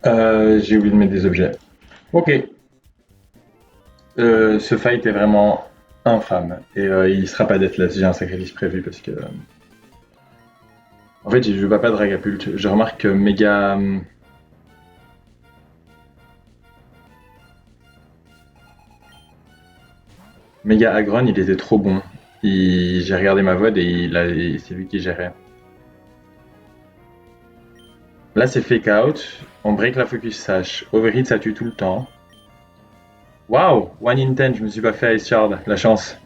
J'ai oublié de mettre des objets. Ok. Ce fight est vraiment infâme. Et il sera pas deathless, j'ai un sacrifice prévu parce que. En fait, je joue pas Dragapult. Je remarque que Méga Agron, il était trop bon. J'ai regardé ma VOD et c'est lui qui gérait. Là, c'est fake out. On break la focus sash. Overhit, ça tue tout le temps. Waouh! One in ten, je me suis pas fait Ice Shard. La chance.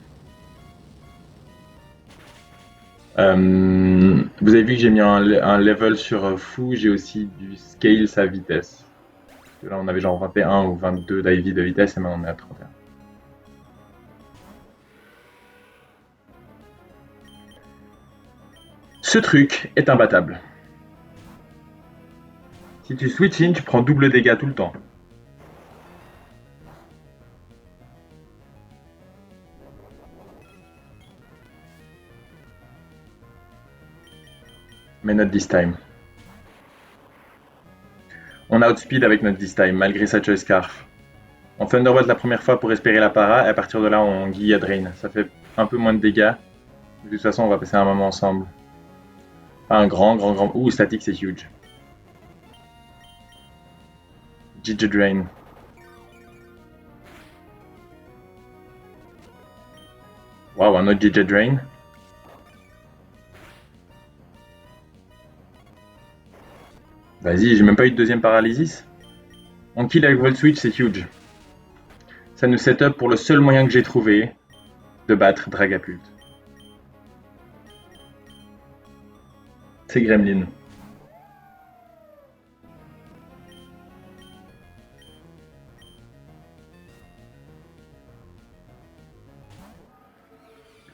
Vous avez vu que j'ai mis un level sur fou. J'ai aussi du scale sa vitesse. Parce que là, on avait genre 21 ou 22 d'IV de vitesse et maintenant on est à 31. Ce truc est imbattable. Si tu switch in, tu prends double dégâts tout le temps. Mais not this time. On outspeed avec notre this time, malgré sa choice scarf. On Thunderbolt la première fois pour espérer la para, et à partir de là, on Giga Drain. Ça fait un peu moins de dégâts. De toute façon, on va passer un moment ensemble. Un grand. Ouh, statique, c'est huge. Giga Drain. Waouh, un autre Giga Drain. Vas-y, j'ai même pas eu de deuxième paralysis. On kill avec Volt Switch, c'est huge. Ça nous set up pour le seul moyen que j'ai trouvé de battre Dragapult. C'est Gremlin.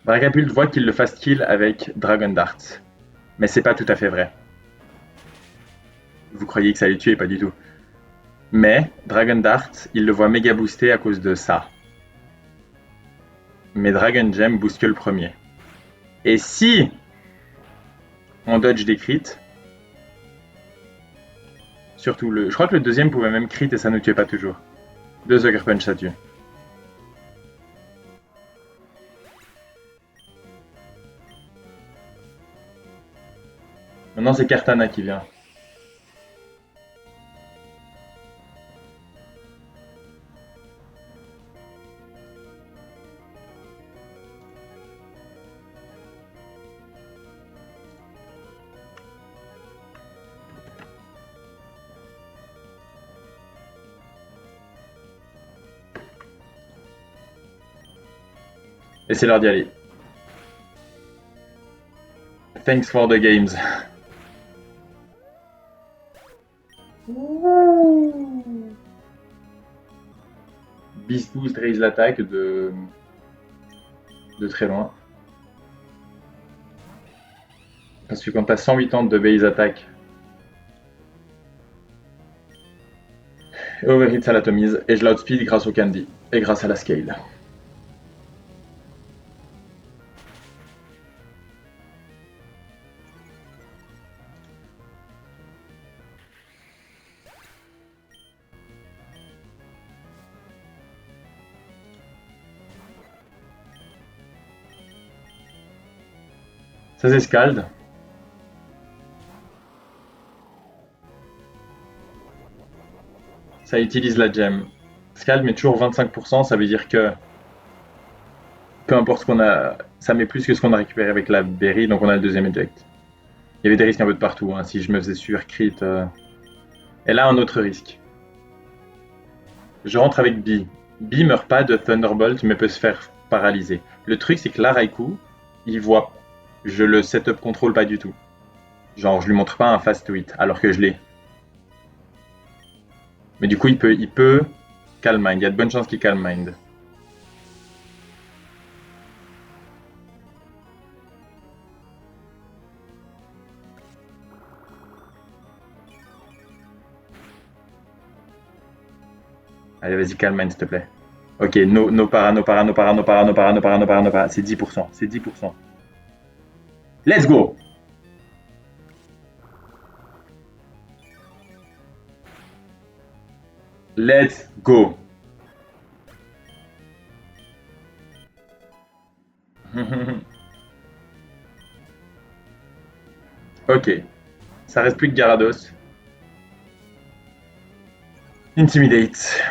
Dragapult voit qu'il le fast kill avec Dragon Darts. Mais c'est pas tout à fait vrai. Vous croyez que ça allait tuer, pas du tout. Mais Dragon Dart, il le voit méga boosté à cause de ça. Mais Dragon Gem booste que le premier. Et si on dodge des crits, surtout je crois que le deuxième pouvait même crit et ça ne tuait pas toujours. Deux Sucker Punch, ça tue. Maintenant, c'est Kartana qui vient. Et c'est l'heure d'y aller. Thanks for the games. Beast Boost raise l'attaque de très loin. Parce que quand t'as 180 de base attaque, Overhit ça l'atomise, et je l'outspeed grâce au candy, et grâce à la scale. Ça c'est Scald. Ça utilise la gem. Scald met toujours 25%, ça veut dire que peu importe ce qu'on a, ça met plus que ce qu'on a récupéré avec la berry, donc on a le deuxième eject. Il y avait des risques un peu de partout, hein, si je me faisais sur crit. Et là, un autre risque. Je rentre avec B. B meurt pas de Thunderbolt, mais peut se faire paralyser. Le truc, c'est que là, Raikou, il voit. Je le setup contrôle pas du tout. Genre, je lui montre pas un fast tweet, alors que je l'ai. Mais du coup, il peut calm mind. Il y a de bonnes chances qu'il calm mind. Allez, vas-y, calm mind, s'il te plaît. Ok, no para, no para, no para, no para, no para, no para, no para, no para. C'est 10%. C'est 10%. Let's go! Let's go. Ok. Ça reste plus que Gyarados. Intimidate.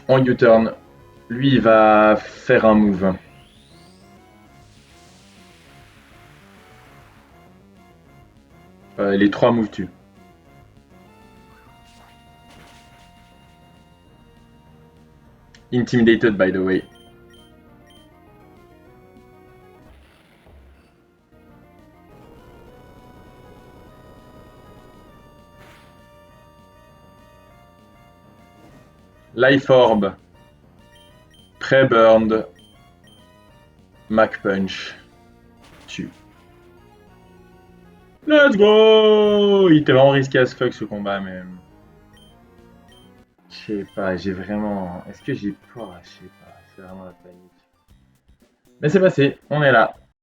En U-turn. Lui, il va faire un move. Les trois moves tuent. Intimidated, by the way. Life Orb. Pre-burned. Mac Punch. Tue. Let's go! Il était vraiment risqué as fuck ce combat, mais. Je sais pas, j'ai vraiment. Est-ce que j'ai peur? Je sais pas, c'est vraiment la panique. Mais c'est passé, on est là.